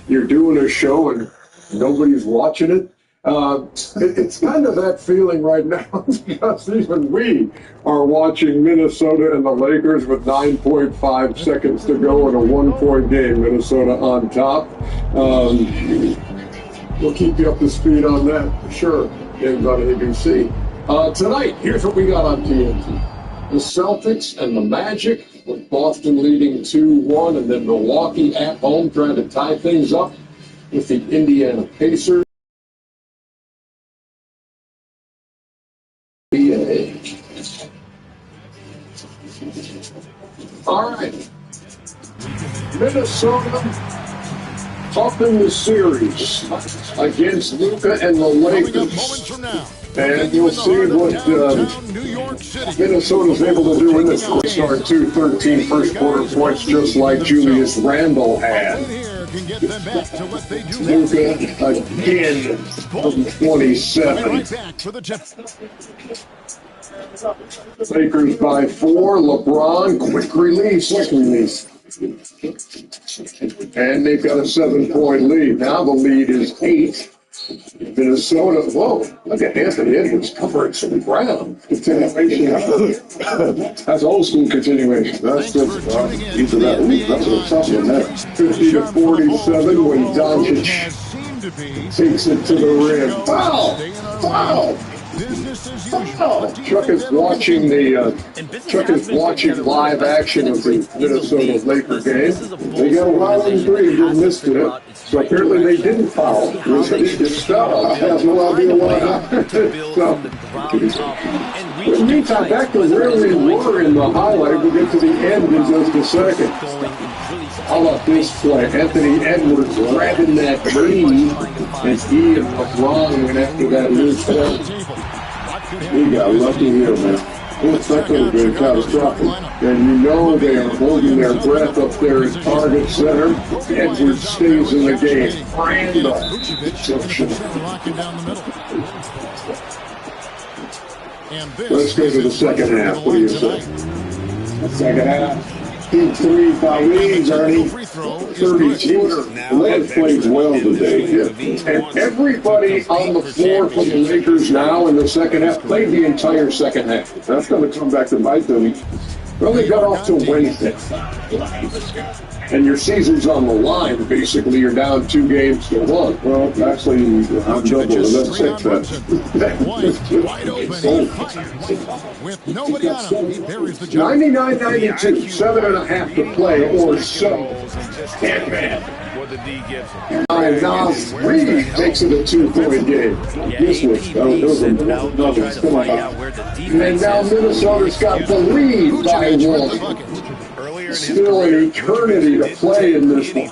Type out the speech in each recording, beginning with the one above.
you're doing a show and nobody's watching it. It's kind of that feeling right now because even we are watching Minnesota and the Lakers with 9.5 seconds to go in a 1-point game. Minnesota on top. We'll keep you up to speed on that for sure. Games on ABC. Tonight, here's what we got on TNT. The Celtics and the Magic, with Boston leading 2-1, and then Milwaukee at home trying to tie things up with the Indiana Pacers. All right. Minnesota up in the series against Luka and the Lakers. And you'll see what Minnesota's able to do in this start. 13 first quarter points, just like Julius Randle had. Luka again from 27. Lakers by 4. LeBron, quick release. And they've got a 7-point lead. Now the lead is 8. Minnesota, whoa, look at Anthony Edwards covering some ground. Continuation. That's old school continuation. That's just, that's a tough one there. 50-47 when Doncic takes it to the rim. Foul! Chuck is watching live action of the Minnesota Laker game. They got a wild and 3 and just missed it. So apparently they didn't foul. I have no idea why not. In the meantime, back to where we were in the highlight. We'll get to the end in just a second. How about this play? Anthony Edwards grabbing that lead as he and LeBron went after that loose ball. We got lucky here, man. That could have been catastrophic. And you know they are holding their breath up there at target center. Edwards stays in the game. Randall. Let's go to the second half. What do you say? Second half. Deep 3 by Leeds, Ernie. 32. The Lakers played well today. And everybody on the floor for the Lakers now in the second half played the entire second half. That's going to come back to bite them. Well, they got off to Wednesday. And your season's on the line. Basically, you're down 2 games to 1. Well, actually, I'm double. That's 6. Wide open. With nobody on him, there is the 99-92, 7.5 to play, or so. And man. Nas Reed makes it a 2-point game. This was nothing. And now Minnesota's got the lead by 1. Still an eternity to play in this one.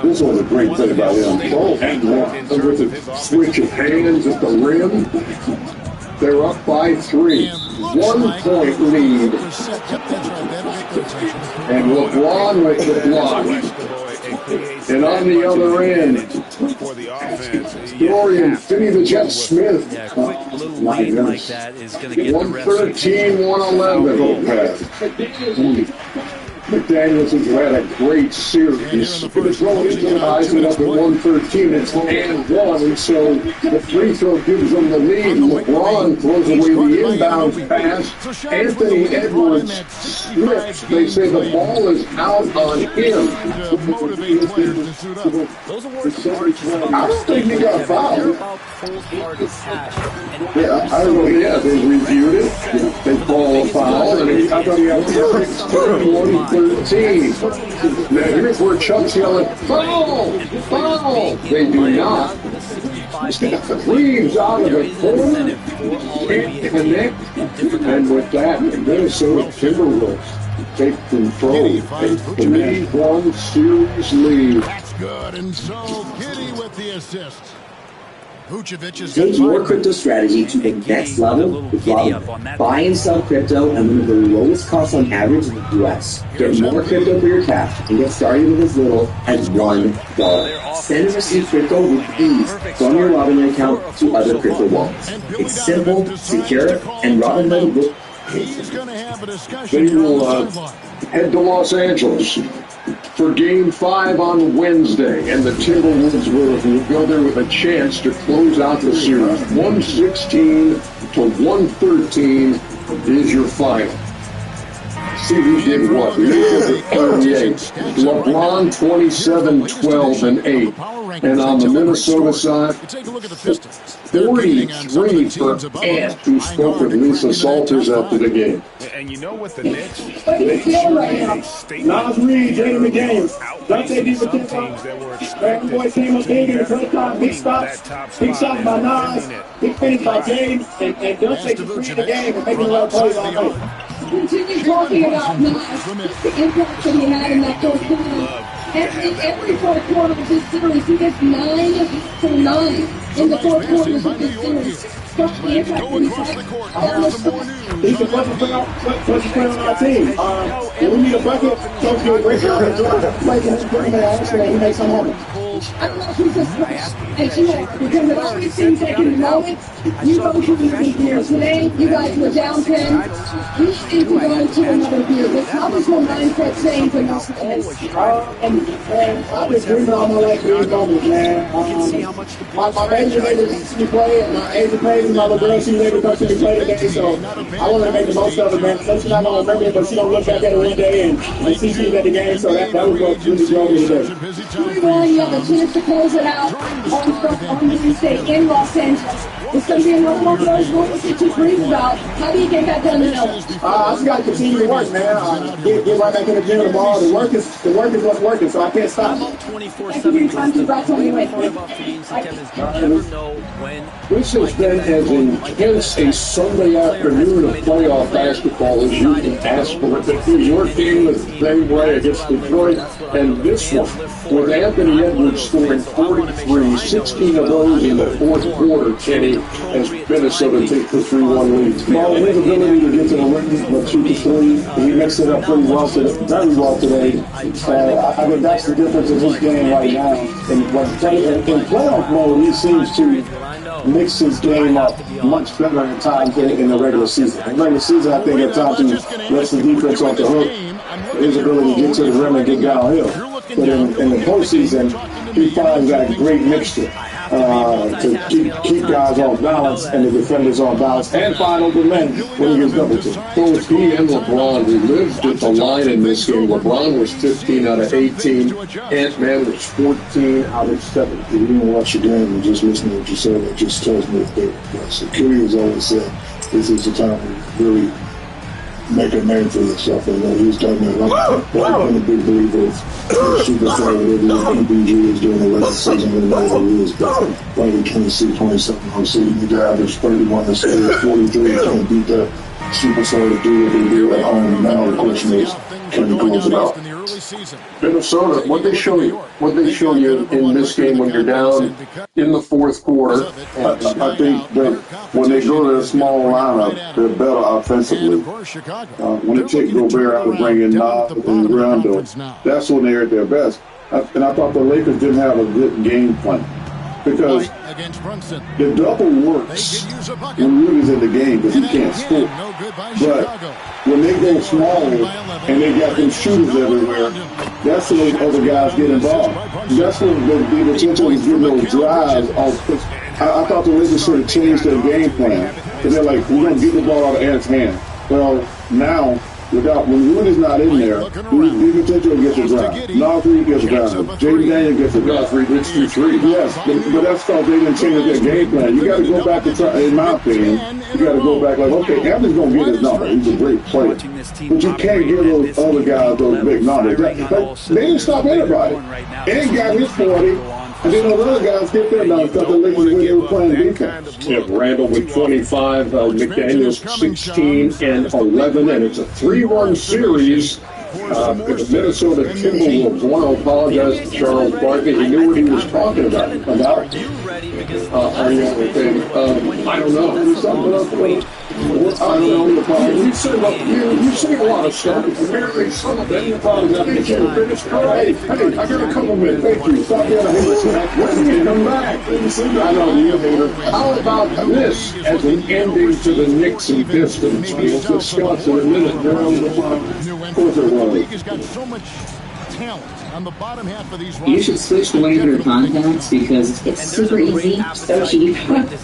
This was a great thing about him. With the switch of hands at the rim, they're up by 3. 1-point lead. And LeBron with the block. And on the other end, Dorian Finney the Jet Smith. 113-111. McDaniels has had a great series. It's rolling into the highs and up at 113. It's and 1, and so the free throw gives them the lead. LeBron throws away the inbound pass. Anthony Edwards slips. They say the ball is out on him. I don't think he got fouled. Yeah, I don't know. Yeah, they reviewed it. They call a foul, and I thought he had 13. Now here's where Chuck's yelling, foul! Foul! They do not. Reeves out of the corner, can't connect, and with that, the Minnesota Timberwolves take control. A 3-1 series lead. That's good, and so Giddy with the assist. Take your crypto strategy to the next level with Robinhood. Buy and sell crypto at one of the lowest costs on average in the U.S. Get more crypto for your cash and get started with as little as $1. Send and receive crypto with ease from your Robinhood account to other crypto wallets. It's simple, secure, and Robinhood will... They will head to Los Angeles for Game 5 on Wednesday, and the Timberwolves will go there with a chance to close out the series. 116 to 113 is your final. See who did what. Lakers at 38. LeBron 27, 12, and 8. And on the Minnesota side, 43 for Ant, who spoke with Lisa Salters after the game. And you know what the Knicks? They feel right now. Nas Reed, Jaden McDaniels. Don't they do what they want? Dragon Boy came up big in the first time. Big stops. Big shots by Nas. Big finish by James. And don't take the free in the game and make a lot of plays all night. Continue talking about Nas, the impact that he had in that fourth quarter. Every fourth quarter of this series, he gets 9 for 9 in the fourth quarters of this series. Such the impact that he's had on the squad. He's the best player on our team. When we need a bucket, Coach Gil Richard he makes some happen. I don't know if he's just and you know, because it always seems like in the moment, you go to the gear. Today, you guys were down 10. You need to go to another gear. But how does your mindset change in this case? And I've been dreaming all my life for these moments, man. My major neighbor sees me play, and my agent pays, my little girl sees me come to me play today, so I want to make the most of it, man. So she's not going to remember it, but she's going to look back at it one day and see she's at the game, so that was what really drove me today. You have a chance to close it out on Tuesday in Los Angeles. It's going to be another one of those moments that you dream about. How do you get that done now? I just got to continue to work, man. Get right back in the gym tomorrow. The work is what's working, so I can't stop. Thank you for your time. Congrats on your win. This has been as intense a Sunday afternoon of playoff basketball as you can ask for. The New York game was the same way against Detroit, and this one, with Anthony Edwards scoring 43, 16 of those in the fourth quarter, Kenny, as Minnesota takes the 3-1 lead. Well, his ability to get to the ring, but shoot the three, he mixed it up pretty well today, very well today. I think that's the difference in his game right now. In playoff mode, he seems to mix his game up much better at times than in the regular season. In the regular season, I think at times he lets the defense off the hook, his ability to get to the rim and get downhill. But in the postseason, he finds that great mixture to keep guys off balance and the defenders off balance and find open men when he gets double teamed. Both he and LeBron, who lived at the line in this game, LeBron was 15 out of 18, Ant-Man was 14 out of 17. If you didn't watch the game and just listen to what you said, it just tells me that Security has always said this is the time to really make a name for yourself. And he's done that. I've been a big believer of the superstar whatever MBG is doing the regular season and whatever he is. But playing 26, 27, so you need to average 31 instead of 43. You can't beat that superstar to do what they do at home. Now the question is, can he close it out? Minnesota, what they show you in this game when you're down in the fourth quarter. I think that when they go to a small lineup, they're better offensively. When they take Gobert out and bring in Nas and Rondo, that's when they're at their best. And I thought the Lakers didn't have a good game plan. Because the double works when Rudy's in the game because he can't score. But when they go small and they got them shooters everywhere, that's when other guys get involved. That's when the potential is getting those drives off. I thought the Lakers should have changed their game plan. Because they're like, we're going to get the ball out of Ant's hand. Well, now, when Rudy's not in there, DiVincenzo gets a drive. Nas Reed gets a drive. Jaden Daniel gets a drive. It's 2-3. Yes, but that's because they didn't change their game plan. You got to go back to try, in my opinion, you got to go back like, okay, Anthony's going to get his number. He's a great player. But you can't give those other guys those big numbers. They didn't stop anybody. Ant got his 40. And then those other guys get their numbers because the Lakers when they were playing defense. Yeah, Randall with 25, McDaniels 16 and 11, and it's a 3-1 series. The Minnesota Timberwolves. I want to apologize to Charles Barkley. He knew what he was talking about. I don't know. I don't know the problem. You say a lot of stuff. Apparently, some of it. Hey, I got a couple minutes. Thank you. Stop being a hater. When you come back, I know you're a hater. How about this as an ending to the Knicks and Pistons? We'll discuss in a minute. Of course it was. talent on the bottom half of these. You should switch to 1-800 contacts because it's super easy, so cheap.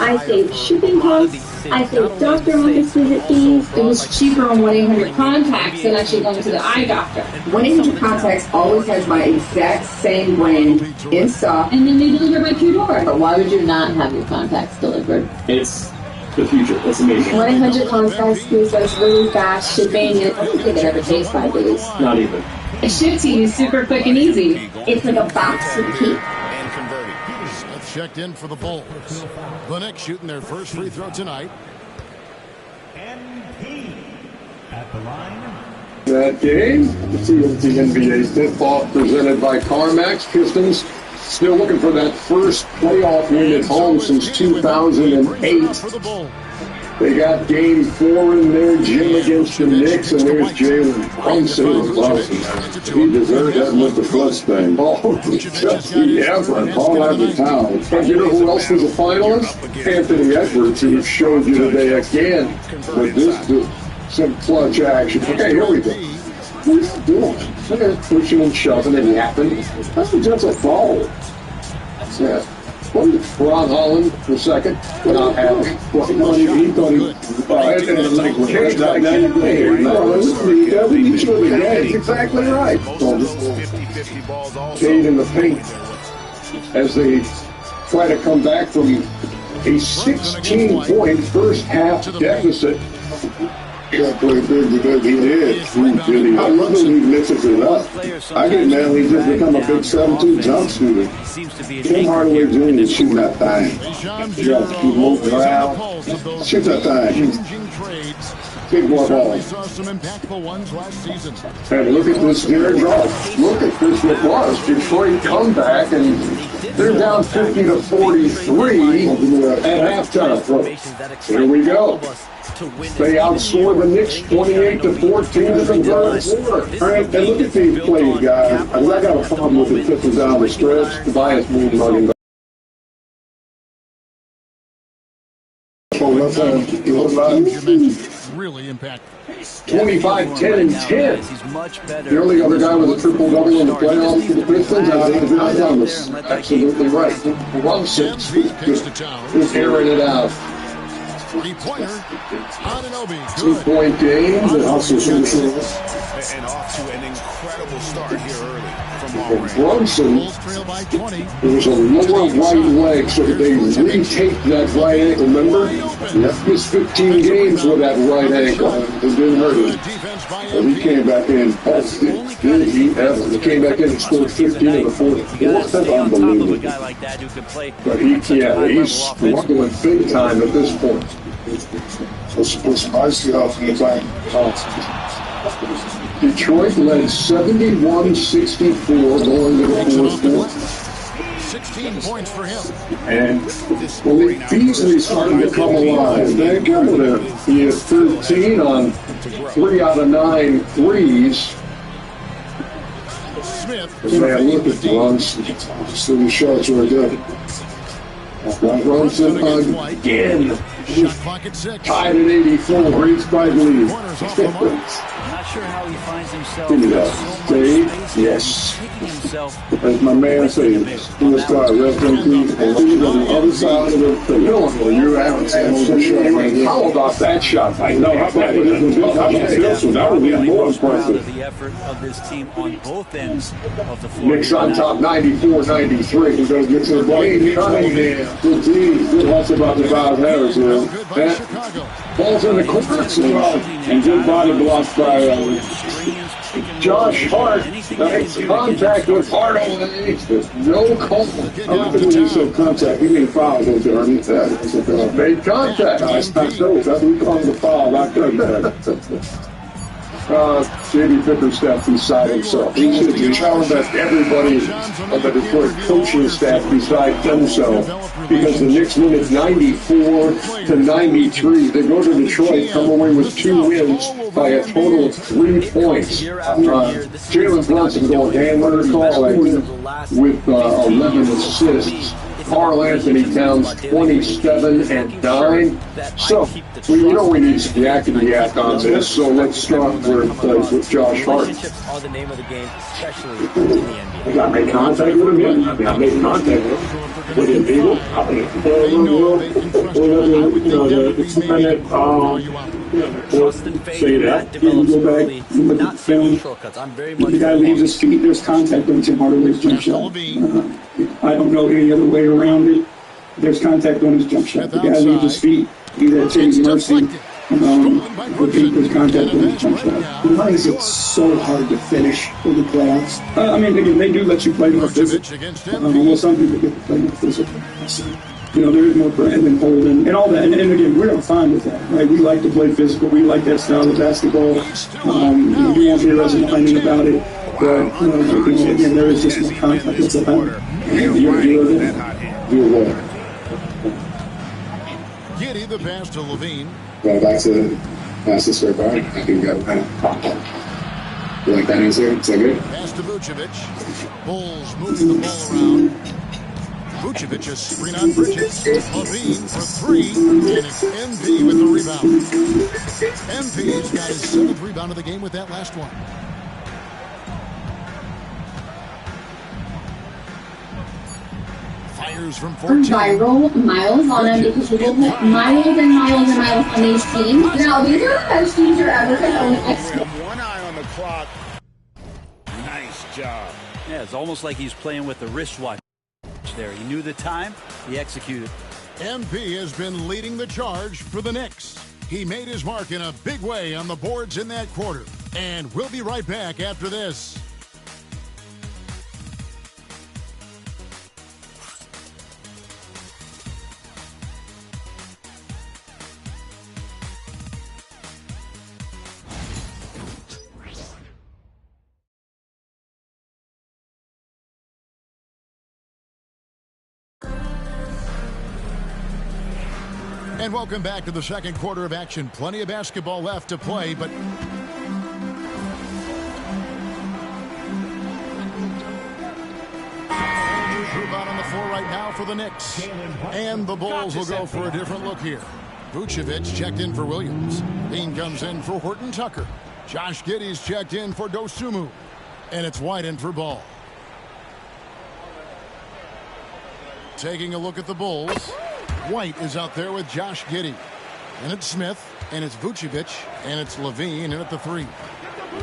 I save shipping costs, I save doctor office visit fees. It was cheaper on 1-800 contacts than actually going to the eye doctor. 1-800 contacts always has my exact same brand in stock. And then they deliver by 2-door. But why would you not have your contacts delivered? It's the future. It's amazing. 1-800 contacts gives us really fast shipping, and I don't think it ever takes 5 days. Not even. It ships to you super quick and easy. It's like a box with a key. Smith checked in for the Bulls. The Knicks shooting their first free throw tonight. At the line. That game, the NBA tip-off presented by CarMax. Pistons still looking for that first playoff win at home since 2008. They got game 4 in their gym against the Knicks, and there's Jalen Brunson. He deserved that with the flex thing. Oh, just the effort all out of town. And you know who else was a finalist? Anthony Edwards, who showed you today again with this some clutch action. Okay, here we go. What's he doing? They're pushing and shoving and yapping. That's just a foul. Yeah. Ron Holland for second. Not happy. He thought he exactly right. Cade in the paint as they try to come back from a 16-point first half deficit. Got pretty big because he did. I love when he mixes it up. I get mad when he just become a big 7'2" jump shooter. Tim Hardaway Jr. is shooting that thing. You got to keep moving around. Shoot that thing. Big boy ball. And look at this Jared Goff. Look at this what was. Detroit come back and they're down 50-43 at halftime. Here we go. They outscore the Knicks 28-14 in the third quarter. All right, and look at these plays, guys. I got a problem with the Pistons down the stretch. Tobias Moon running back. Really impactful. 25, 10, and 10. The only other guy with a triple-double in the playoffs for the Pistons, I was absolutely right. Brunson is airing it out. 3-pointer. Anunoby. 2-point game. And also and off to an incredible start here early from Brunson, there was a lower right leg, so they retaped that right ankle. Remember? Yep. Missed 15 games with that right ankle. It didn't hurt him. And he came back in. Did he ever? He came back in and scored 15 in the fourth quarter. That's unbelievable. But he's struggling big time at this point. What's spicy off in the back? Detroit led 71-64 going to the fourth quarter. 16 points for him. And Beasley starting to come alive. They're coming there. He is 13 on 3 out of 9 threes. Smith. Man, look at Brunson. So the shots were good. Brunson again. Tied at 84. Reach by lead. Not sure how he finds himself. Yes. As my man says, superstar, rest in peace. And he's on the other side of the field. You haven't seen the shot right here. How about that shot? I know. How about this one? That would be more impressive. The effort of this team on both ends of the floor. Knicks on top, 94-93. We're going to get to the Wayne Cunningham. Good D. Good lots about the Bob Harris here. Ball's in the courts and good body blocked by Josh Hart. Nice contact with Hardaway. No call. I don't think when you said contact, you mean foul, don't you, Ernie? Made contact. That's what we call the foul. Not good. J.B. Bickerstaff beside himself. He should be challenged at everybody on the Detroit coaching staff beside himself because the Knicks win at 94-93. They go to Detroit, come away with 2 wins by a total of 3 points. Jalen Brunson going hammer call with 11 assists. Karl Anthony Towns 27-9. So, you know we need some yakety yak on this, so let's start with Josh Hart. Relationships are the name of the game, especially in the NBA. I got to make contact with him. I made contact with him. People. Trust and faith in that develops early, not taking shortcuts. I'm very much. The guy leaves his feet, there's contact on Tim Hardaway's jump shot. I don't know any other way around it. There's contact on his jump shot. The guy leaves his feet. He's at Tim's mercy. There's contact on his jump shot. Why is it so hard to finish in the playoffs? I mean, again, they do let you play more physical. Well, some people get to play more physical. You know, there is more brand and holding and all that. And again, we're fine with that, right? We like to play physical. We like that style of basketball. You won't hear us complaining about it. But, again, there is just more contact that's about it. You're what? Giddey the pass to Levine. Well, back to pass this right by. I can go. You like that answer? Is that good? Pass to Vucevic. Bulls moving the ball around. Vucevic a screen on Bridges. Levine for three, and it's MP with the rebound. MP's got his 7th rebound of the game with that last one. Fires from 14. Viral miles on them because we will put miles and miles and miles on these teams. Now, these are the best teams you're ever going to own. One eye on the clock. Nice job. Yeah, it's almost like he's playing with the wristwatch there. He knew the time, he executed. MP has been leading the charge for the Knicks. He made his mark in a big way on the boards in that quarter. And we'll be right back after this. And welcome back to the second quarter of action. Plenty of basketball left to play, but move out on the floor right now for the Knicks. And the Bulls will go for a different look here. Vucevic checked in for Williams. Bean comes in for Horton Tucker. Josh Giddey's checked in for Dosunmu. And it's White in for Ball. Taking a look at the Bulls. White is out there with Josh Giddey. And it's Smith, and it's Vucevic, and it's Levine, and at the 3.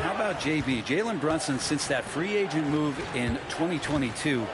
How about JB? Jalen Brunson, since that free agent move in 2022,